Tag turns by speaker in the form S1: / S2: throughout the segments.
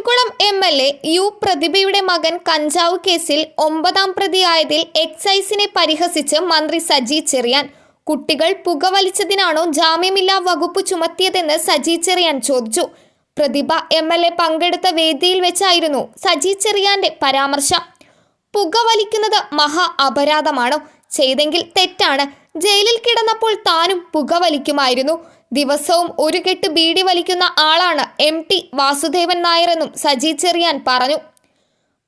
S1: Kayamkulam MLA U പ്രതിഭയുടെ മകൻ കഞ്ചാവ് കേസിൽ 9ാം പ്രതിയായതിൽ എക്സൈസിനെ പരിഹസിച്ച് മന്ത്രി സജി ചെറിയാൻ. കുട്ടികൾ പുകവലിച്ചതിനാണോ ജാമ്യമില്ലാ വകുപ്പ് ചുമത്തിയതെന്ന് സജി ചെറിയാൻ ചോദിച്ചു. പ്രതിഭ MLA പങ്കെടുത്ത വേദിയിൽ വെച്ചായിരുന്നു സജി ചെറിയാന്റെ പരാമർശം. പുകവലിക്കുന്നത് മഹാ അപരാധമാണോ? ചെയ്തെങ്കിൽ തെറ്റാണ്. ജയിലിൽ കിടന്നപ്പോൾ താനും പുകവലിക്കുമായിരുന്നു. ദിവസവും ഒരു കെട്ട് ബീഡി വലിക്കുന്ന ആളാണ് MT വാസുദേവൻ നായരെന്നും സജി ചെറിയാൻ പറഞ്ഞു.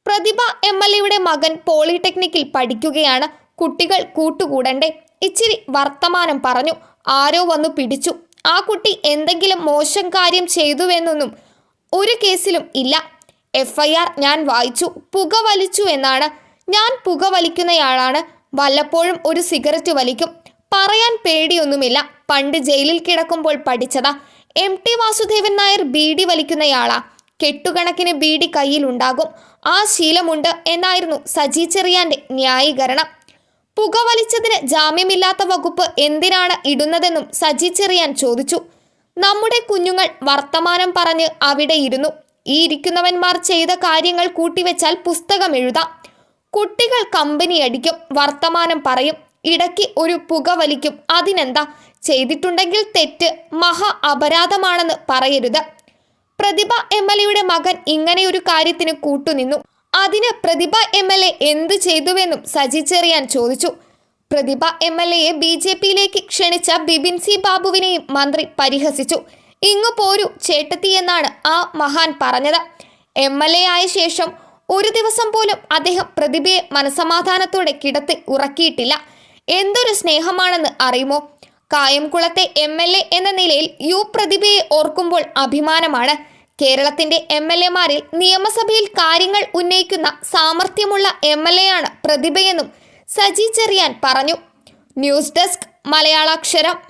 S1: പ്രതിഭ MLAയുടെ മകൻ പോളിടെക്നിക്കിൽ പഠിക്കുകയാണ്. കുട്ടികൾ കൂട്ടുകൂടണ്ടേ? ഇച്ചിരി വർത്തമാനം പറഞ്ഞു. ആരോ വന്നു പിടിച്ചു. ആ കുട്ടി എന്തെങ്കിലും മോശം കാര്യം ചെയ്തുവെന്നൊന്നും ഒരു കേസിലും ഇല്ല. FIR ഞാൻ വായിച്ചു. പുകവലിച്ചു എന്നാണ്. ഞാൻ പുകവലിക്കുന്നയാളാണ്. വല്ലപ്പോഴും ഒരു സിഗരറ്റ് വലിക്കും. പറയാൻ പേടിയൊന്നുമില്ല. പണ്ട് ജയിലിൽ കിടക്കുമ്പോൾ പഠിച്ചതാ. MT വാസുദേവൻ നായർ ബീഡി വലിക്കുന്നയാളാ. കെട്ടുകണക്കിന് ബീഡി കയ്യിലുണ്ടാകും. ആ ശീലമുണ്ട് എന്നായിരുന്നു സജി ചെറിയാന്റെ ന്യായീകരണം. പുകവലിച്ചതിന് ജാമ്യമില്ലാത്ത വകുപ്പ് എന്തിനാണ് ഇടുന്നതെന്നും സജി ചെറിയാൻ ചോദിച്ചു. നമ്മുടെ കുഞ്ഞുങ്ങൾ വർത്തമാനം പറഞ്ഞ് അവിടെ ഇരുന്നു. ഈ ഇരിക്കുന്നവന്മാർ ചെയ്ത കാര്യങ്ങൾ കൂട്ടിവെച്ചാൽ പുസ്തകം എഴുതാം. കുട്ടികൾ കമ്പനി അടിക്കും, വർത്തമാനം പറയും, ഇടയ്ക്ക് ഒരു പുകവലിക്കും. അതിനെന്താ? ചെയ്തിട്ടുണ്ടെങ്കിൽ തെറ്റ് മഹാ അപരാധമാണെന്ന് പറയരുത്. പ്രതിഭ MLAയുടെ മകൻ ഇങ്ങനെയൊരു കാര്യത്തിന് കൂട്ടുനിന്നു. അതിന് പ്രതിഭ MLA എന്തു ചെയ്തുവെന്നും സജി ചെറിയാൻ ചോദിച്ചു. പ്രതിഭ MLAയെ BJPയിലേക്ക് ക്ഷണിച്ച ബിബിൻ സി ബാബുവിനെയും മന്ത്രി പരിഹസിച്ചു. ഇങ്ങു പോരു ചേട്ടത്തി എന്നാണ് ആ മഹാൻ പറഞ്ഞത്. MLA ആയ ശേഷം ഒരു ദിവസം പോലും അദ്ദേഹം പ്രതിഭയെ മനസമാധാനത്തോടെ കിടത്തി ഉറക്കിയിട്ടില്ല. എന്തൊരു സ്നേഹമാണെന്ന് അറിയുമോ? കായംകുളത്തെ MLA എന്ന നിലയിൽ യു പ്രതിഭയെ ഓർക്കുമ്പോൾ അഭിമാനമാണ്. കേരളത്തിന്റെ MLAമാരിൽ നിയമസഭയിൽ കാര്യങ്ങൾ ഉന്നയിക്കുന്ന സാമർഥ്യമുള്ള MLAയാണ് പ്രതിഭയെന്നും സജി ചെറിയാൻ പറഞ്ഞു. News desk മലയാളാക്ഷരം.